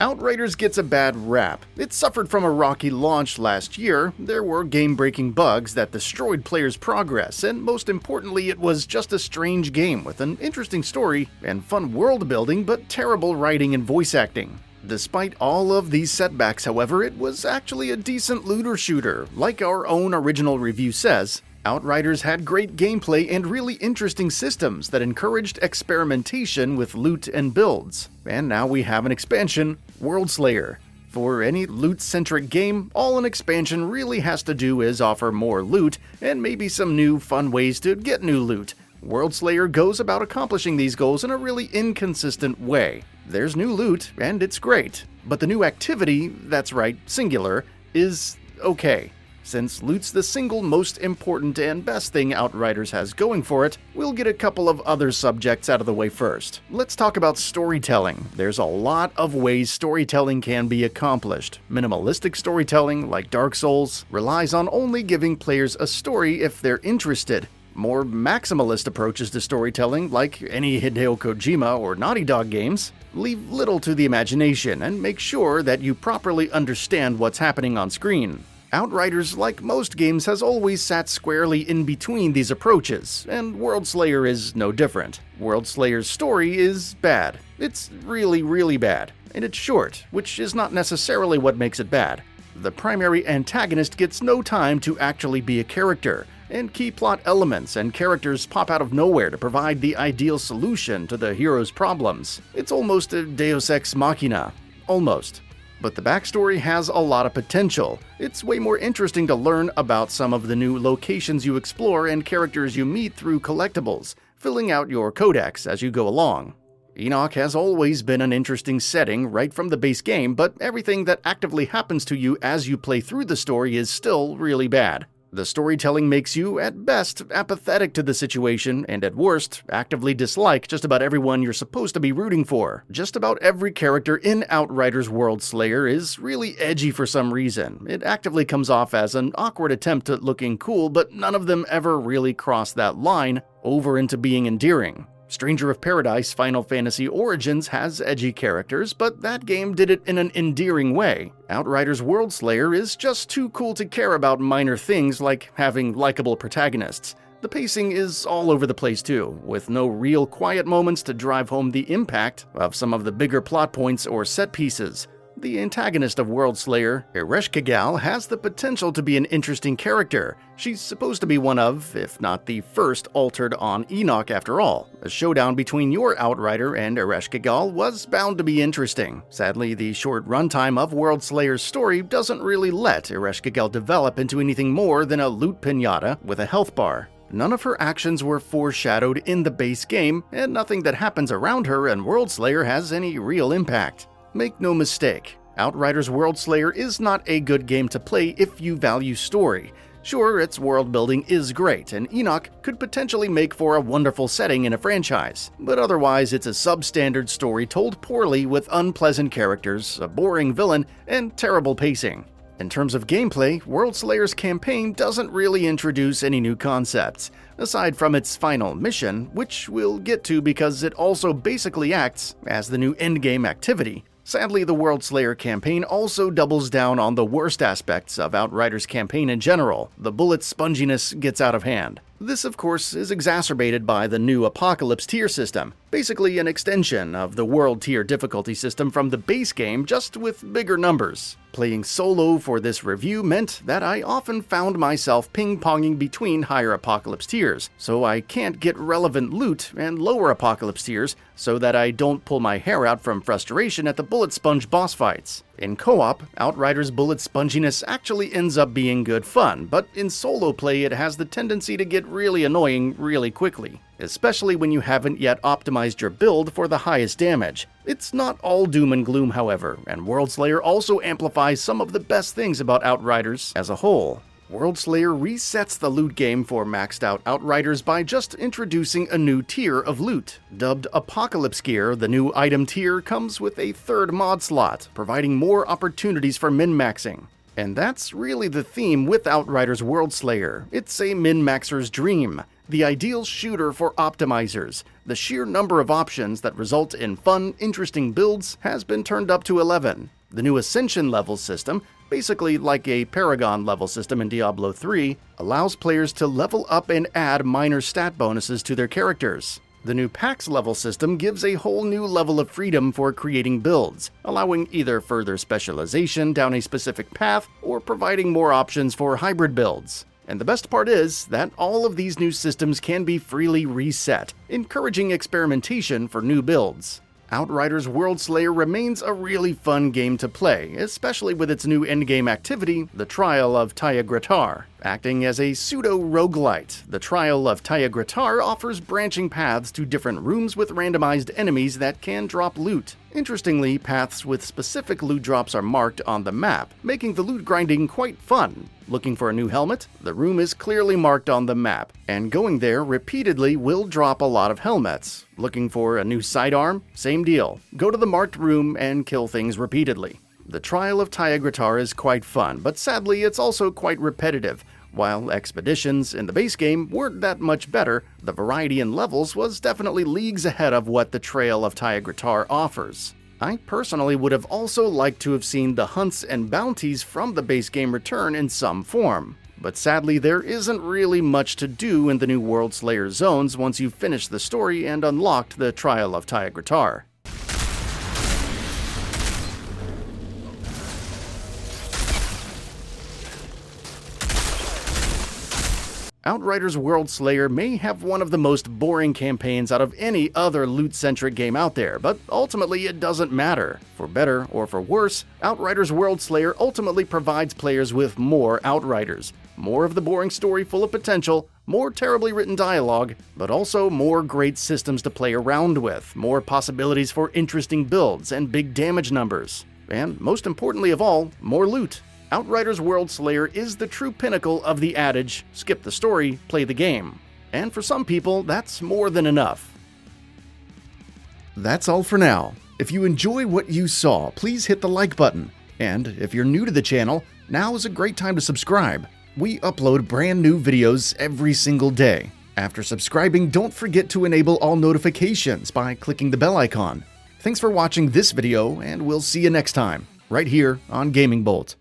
Outriders gets a bad rap. It suffered from a rocky launch last year, there were game-breaking bugs that destroyed players' progress, and most importantly it was just a strange game with an interesting story and fun world-building but terrible writing and voice acting. Despite all of these setbacks, however, it was actually a decent looter shooter. Like our own original review says, Outriders had great gameplay and really interesting systems that encouraged experimentation with loot and builds. And now we have an expansion, Worldslayer. For any loot-centric game, all an expansion really has to do is offer more loot and maybe some new fun ways to get new loot. Worldslayer goes about accomplishing these goals in a really inconsistent way. There's new loot, and it's great, but the new activity, that's right, singular, is okay. Since loot's the single most important and best thing Outriders has going for it, we'll get a couple of other subjects out of the way first. Let's talk about storytelling. There's a lot of ways storytelling can be accomplished. Minimalistic storytelling, like Dark Souls, relies on only giving players a story if they're interested. More maximalist approaches to storytelling, like any Hideo Kojima or Naughty Dog games, leave little to the imagination and make sure that you properly understand what's happening on screen. Outriders, like most games, has always sat squarely in between these approaches, and Worldslayer is no different. Worldslayer's story is bad. It's really bad, and it's short, which is not necessarily what makes it bad. The primary antagonist gets no time to actually be a character, and key plot elements and characters pop out of nowhere to provide the ideal solution to the hero's problems. It's almost a Deus Ex Machina. Almost. But the backstory has a lot of potential. It's way more interesting to learn about some of the new locations you explore and characters you meet through collectibles, filling out your codex as you go along. Enoch has always been an interesting setting right from the base game, but everything that actively happens to you as you play through the story is still really bad. The storytelling makes you, at best, apathetic to the situation, and at worst, actively dislike just about everyone you're supposed to be rooting for. Just about every character in Outriders Worldslayer is really edgy for some reason. It actively comes off as an awkward attempt at looking cool, but none of them ever really cross that line over into being endearing. Stranger of Paradise Final Fantasy Origins has edgy characters, but that game did it in an endearing way. Outriders Worldslayer is just too cool to care about minor things like having likable protagonists. The pacing is all over the place too, with no real quiet moments to drive home the impact of some of the bigger plot points or set pieces. The antagonist of Worldslayer, Ereshkigal, has the potential to be an interesting character. She's supposed to be one of, if not the first, altered on Enoch after all. A showdown between your Outrider and Ereshkigal was bound to be interesting. Sadly, the short runtime of Worldslayer's story doesn't really let Ereshkigal develop into anything more than a loot pinata with a health bar. None of her actions were foreshadowed in the base game, and nothing that happens around her in Worldslayer has any real impact. Make no mistake, Outriders Worldslayer is not a good game to play if you value story. Sure, its world building is great, and Enoch could potentially make for a wonderful setting in a franchise, but otherwise it's a substandard story told poorly with unpleasant characters, a boring villain, and terrible pacing. In terms of gameplay, Worldslayer's campaign doesn't really introduce any new concepts, aside from its final mission, which we'll get to because it also basically acts as the new endgame activity. Sadly, the Worldslayer campaign also doubles down on the worst aspects of Outriders' campaign in general. The bullet sponginess gets out of hand. This, of course, is exacerbated by the new Apocalypse tier system, basically an extension of the World tier difficulty system from the base game, just with bigger numbers. Playing solo for this review meant that I often found myself ping-ponging between higher Apocalypse tiers, so I can't get relevant loot, and lower Apocalypse tiers, so that I don't pull my hair out from frustration at the bullet sponge boss fights. In co-op, Outriders' bullet sponginess actually ends up being good fun, but in solo play it has the tendency to get really annoying really quickly, especially when you haven't yet optimized your build for the highest damage. It's not all doom and gloom, however, and Worldslayer also amplifies some of the best things about Outriders as a whole. Worldslayer resets the loot game for maxed out Outriders by just introducing a new tier of loot. Dubbed Apocalypse Gear, the new item tier comes with a third mod slot, providing more opportunities for min-maxing. And that's really the theme with Outriders Worldslayer. It's a min-maxer's dream, the ideal shooter for optimizers. The sheer number of options that result in fun, interesting builds has been turned up to 11. The new Ascension level system, basically like a Paragon level system in Diablo 3, allows players to level up and add minor stat bonuses to their characters. The new PAX level system gives a whole new level of freedom for creating builds, allowing either further specialization down a specific path or providing more options for hybrid builds. And the best part is that all of these new systems can be freely reset, encouraging experimentation for new builds. Outriders Worldslayer remains a really fun game to play, especially with its new endgame activity, the Trial of Taya-Gratar. Acting as a pseudo-roguelite, the Trial of Taya-Gratar offers branching paths to different rooms with randomized enemies that can drop loot. Interestingly, paths with specific loot drops are marked on the map, making the loot grinding quite fun. Looking for a new helmet? The room is clearly marked on the map, and going there repeatedly will drop a lot of helmets. Looking for a new sidearm? Same deal. Go to the marked room and kill things repeatedly. The Trial of Taya-Gratar is quite fun, but sadly it's also quite repetitive. While expeditions in the base game weren't that much better, the variety in levels was definitely leagues ahead of what the Trail of Taya-Gratar offers. I personally would have also liked to have seen the hunts and bounties from the base game return in some form. But sadly, there isn't really much to do in the new Worldslayer zones once you've finished the story and unlocked the Trial of Taya-Gratar. Outriders Worldslayer may have one of the most boring campaigns out of any other loot-centric game out there, but ultimately it doesn't matter. For better or for worse, Outriders Worldslayer ultimately provides players with more Outriders. More of the boring story full of potential, more terribly written dialogue, but also more great systems to play around with, more possibilities for interesting builds and big damage numbers. And most importantly of all, more loot. Outriders Worldslayer is the true pinnacle of the adage, skip the story, play the game. And for some people, that's more than enough. That's all for now. If you enjoy what you saw, please hit the like button. And if you're new to the channel, now is a great time to subscribe. We upload brand new videos every single day. After subscribing, don't forget to enable all notifications by clicking the bell icon. Thanks for watching this video, and we'll see you next time, right here on GamingBolt.